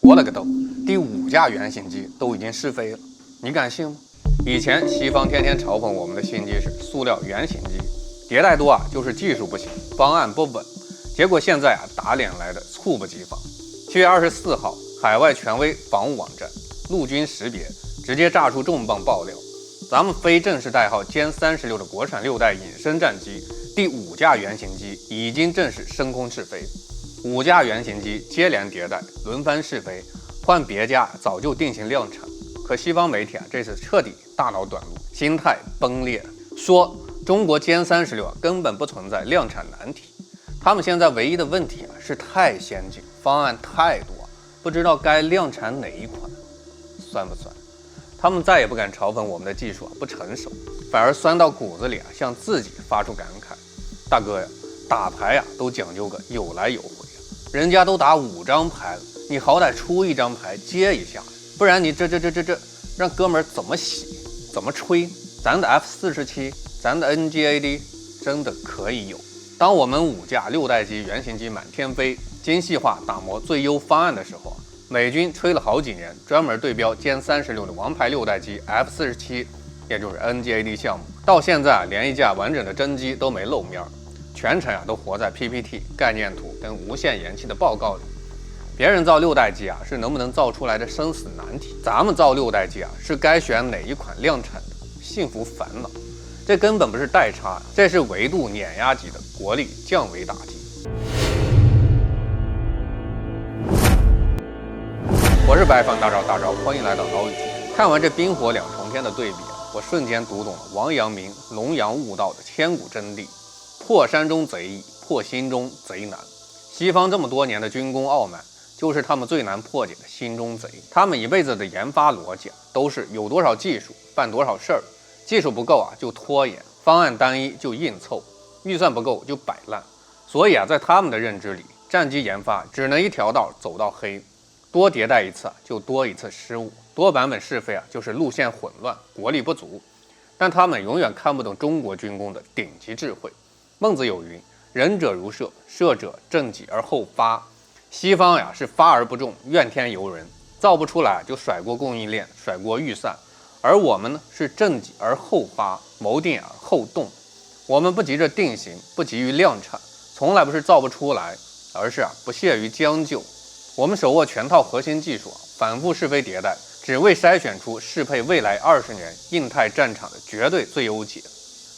我了個豆，第5架原型機都已經試飛了，你敢信嗎？以前西方天天嘲諷我們的新機是塑料原型機，迭代多就是技術不行，方案不穩。結果現在打臉来的猝不及防。7月24号，海外权威防務网站陆軍识別直接炸出重磅爆料，咱們非正式代号歼36的國產6代隐身戰機第5架原型機已經正式升空試飛。5架原型機接连迭代，輪番試飛，換別家早就定型量產。可西方媒体這次徹底大腦短路，心態崩裂，說中國歼36根本不存在量產難題。他們現在唯一的問題是太先進，方案太多，不知道該量產哪一款，酸不酸？他们再也不敢嘲讽我們的技術不成熟，反而酸到骨子裡向自己發出感慨：大哥呀，打牌都講究個有來有回。人家都打5張牌了，你好歹出1張牌接一下，不然你这讓哥們兒怎麼洗怎麼吹？咱的 F-47，咱的 NGAD 真的可以有。當我們5架6代機原型機滿天飛，精細化打磨最優方案的時候，美軍吹了好幾年，專門對標殲36的王牌6代機 F-47，也就是 NGAD 項目，到現在連一架完整的真機都沒露面。全程都活在 PPT 概念圖跟無限延期的報告裡。別人造6代機是能不能造出來的生死難題，咱們造6代機是該選哪一款量產的幸福煩惱。這根本不是代差，這是維度碾壓級的國力降維打擊。我是白放大招，歡迎來到老宇宙。看完這冰火2重天的對比我瞬間讀懂了王陽明龍陽悟道的千古真諦。破山中賊易，破心中賊難。西方這麼多年的軍工傲慢，就是他們最難破解的心中賊。他們一輩子的研發邏輯都是有多少技術辦多少事兒，技術不夠就拖延，方案單一就硬湊，預算不夠就擺爛。所以在他們的認知裡，戰機研發只能一條道走到黑，多迭代一次就多一次失誤，多版本試飛就是路線混亂，國力不足。但他們永遠看不懂中國軍工的頂級智慧。孟子有云：仁者如射，射者正己而後發。西方是發而不中，怨天尤人，造不出來就甩鍋供應鏈，甩鍋預算。而我們呢是正己而後發，謀定而後動。我們不急着定型，不急於量產，從來不是造不出來，而是不屑於將就。我們手握全套核心技術，反復試飛迭代，只為篩選出適配未來20年印太戰場的絕對最優解。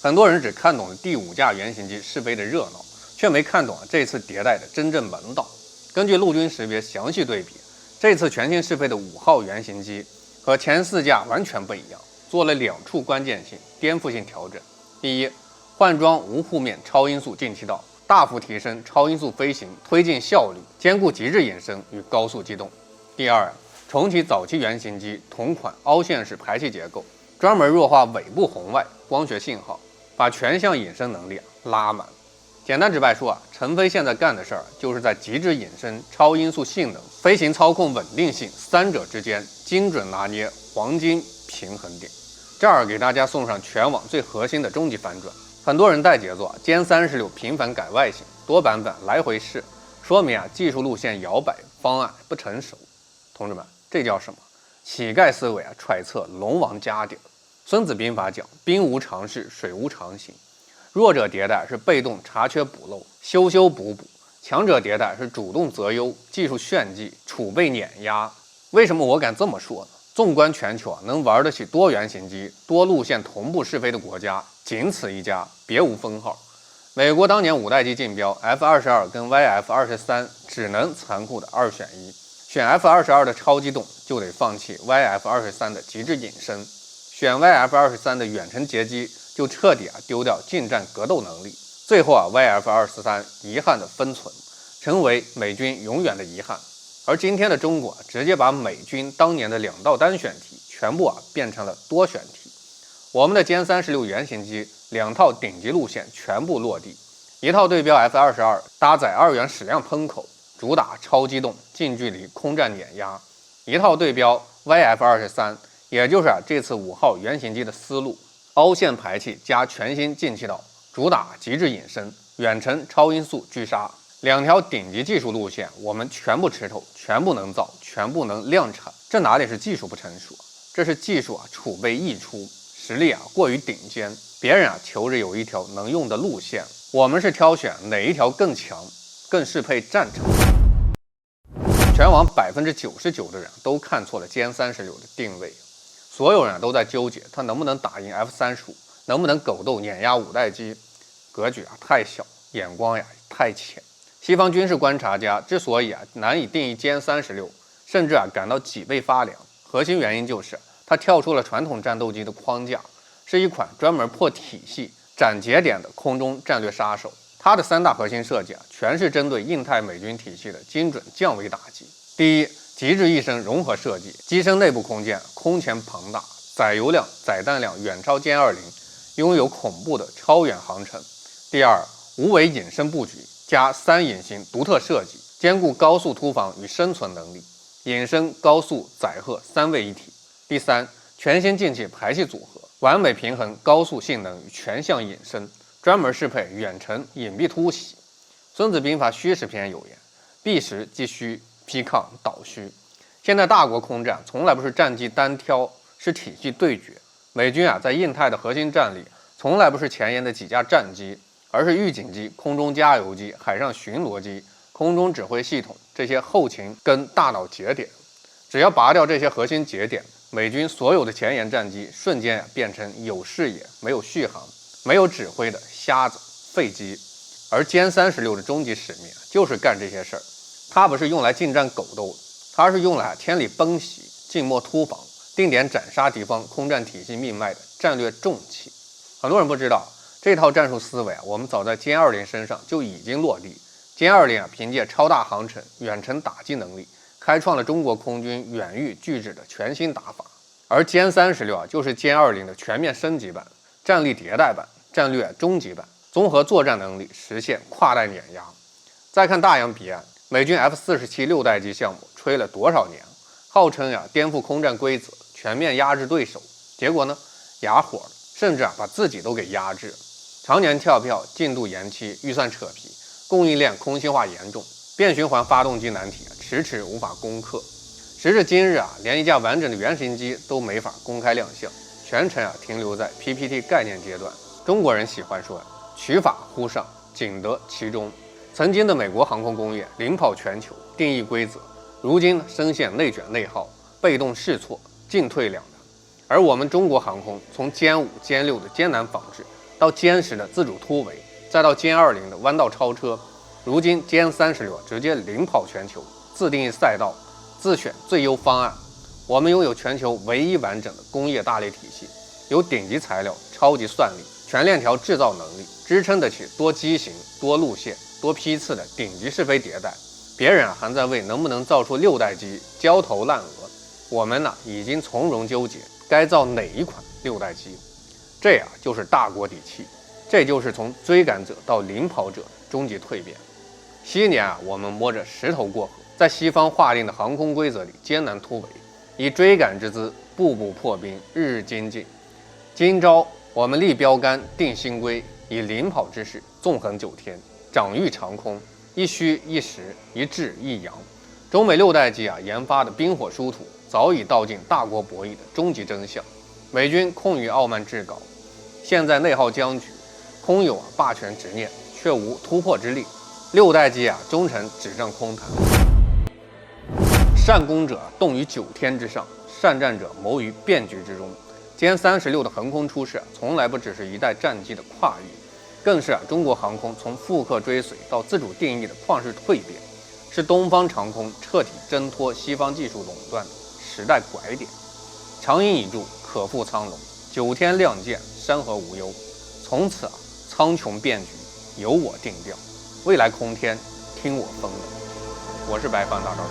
很多人只看懂了第5架原型機試飛的熱鬧，卻沒看懂這次迭代的真正門道。根據陸軍識別詳細對比，這次全新試飛的5號原型機和前4架完全不一樣，做了2處關鍵性、顛覆性調整。第一，換裝無護面超音速進氣道，大幅提升超音速飛行推進效率，兼顧極致隱身與高速機動。第二，重啟早期原型機同款凹陷式排氣結構，專門弱化尾部紅外光學信號，把全向隱身能力拉滿。簡單直白說陳飛現在幹的事兒，就是在極致隱身、超音速性能、飛行操控穩定性3者之間精準拿捏黃金平衡點。這兒給大家送上全網最核心的終極反轉。很多人帶節奏殲36頻繁改外形，多版本來回試，說明技術路線搖擺，方案不成熟。同志們，這叫什麼？乞丐思維揣測龍王家底兒。孫子兵法講：兵無常勢，水無常形。弱者迭代是被動查缺補漏，修修補補；強者迭代是主動擇優，技術炫技，儲備碾壓。為什麼我敢這麼說呢？縱觀全球能玩得起多原型機、多路線同步試飛的國家，僅此一家，別無分號。美國當年5代機競標 F-22跟 YF-23，只能殘酷的2選1，選 F-22的超機動就得放棄 YF-23的極致隱身。選 YF-23的遠程截擊，就徹底丟掉近戰格鬥能力。最後YF-23遺憾的分存，成為美軍永遠的遺憾。而今天的中國直接把美軍當年的2道單選題全部變成了多選題。我們的殲36原型機2套頂級路線全部落地，一套對標 F-22，搭載2元矢量噴口，主打超機動近距離空戰碾壓；一套對標 YF-23。也就是這次5號原型機的思路，凹陷排氣加全新进氣道，主打極致隱身，遠程超音速狙殺。2條頂級技術路線，我們全部吃透，全部能造，全部能量產，這哪裡是技術不成熟，這是技術儲備溢出，實力過於頂尖。別人求着有一條能用的路線，我們是挑選哪一條更強，更適配戰場。全網99%的人都看錯了歼36的定位，所有人都在糾結它能不能打贏 F-35，能不能狗斗碾壓5代機，格局太小，眼光太淺。西方軍事觀察家之所以難以定義殲36，甚至感到脊背發涼，核心原因就是它跳出了傳統戰鬥機的框架，是一款專門破體系、斬節點的空中戰略殺手。它的3大核心設計全是針對印太美軍體系的精準降维打擊。第一，极致翼身融合設計，機身內部空间空前龐大，載油量、載彈量遠超歼20，擁有恐怖的超遠航程。第二，無尾隱身布局加3隱形獨特設計，兼顧高速突防與生存能力，隱身、高速、載荷3位一體。第三，全新进气排气組合，完美平衡高速性能與全向隱身，專門適配遠程隱蔽突襲。孫子兵法虛實篇有言：避實擊虛，批抗倒虛。現在大國空戰從來不是戰機單挑，是體系對決。美軍在印太的核心戰力從來不是前沿的幾架戰機，而是預警機、空中加油機、海上巡邏機、空中指揮系統這些後勤跟大腦節點。只要拔掉這些核心節點，美軍所有的前沿戰機瞬間變成有視野、沒有續航、沒有指揮的瞎子、廢機。而殲36的終極使命就是幹這些事兒。它不是用來近戰狗鬥的，它是用來千里奔襲、靜默突防、定點斬殺敵方空戰體系命脈的戰略重器。很多人不知道，這套戰術思維我們早在殲20身上就已經落地。殲20憑借超大航程、遠程打擊能力，開創了中國空軍遠域拒止的全新打法。而殲36就是殲20的全面升級版、戰力迭代版、戰略終極版，綜合作戰能力實現跨代碾壓。再看大洋彼岸，美軍 F-47 6代機項目吹了多少年，號稱顛覆空戰規則，全面壓制對手，結果呢，啞火了，甚至把自己都給壓制了。常年跳票、進度延期、預算扯皮、供應鏈空心化嚴重，變循環發動機難題遲遲無法攻克。時至今日連一架完整的原型機都沒法公開亮相，全程停留在 PPT 概念階段。中國人喜歡說取法乎上，僅得其中。曾經的美國航空工業領跑全球，定義規則，如今深陷內捲內耗，被動試錯，進退兩難。而我們中國航空從殲5、殲6的艱難仿制，到殲10的自主突圍，再到殲20的彎道超車，如今殲36直接領跑全球，自定義賽道，自選最優方案。我們擁有全球唯一完整的工業大類體系，有頂級材料、超級算力、全鏈條制造能力，支撐得起多機型、多路線、多批次的頂級試飛迭代。別人還在為能不能造出6代機焦頭爛額，我們已經從容糾結該造哪一款6代機。這就是大國底氣，這就是從追趕者到領跑者的終極蛻變。昔年我們摸着石頭過河，在西方劃定的航空規則裡艱難突圍，以追趕之姿步步破冰，日日精進。今朝我們立標杆定新規，以領跑之勢縱橫9天，掌禦長空，一虛一實，一智一陽。中美6代機研發的冰火殊途，早已道盡大國博弈的終極真相。美軍空於傲慢至高，現在內耗僵局，空有霸權執念，卻無突破之力。6代機終成紙上空談。善攻者動於9天之上，善戰者謀於變局之中。殲36的橫空出世從來不只是一代戰機的跨越，更是中國航空從復刻追隨到自主定義的曠世蛻變，是東方長空徹底掙脫西方技術壟斷的時代拐點。長鷹已駐，可復蒼龍，9天亮劍，山河無憂。從此蒼穹變局由我定調，未來空天听我風的。我是白帆大招，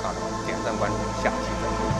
点讚關注，下期再見。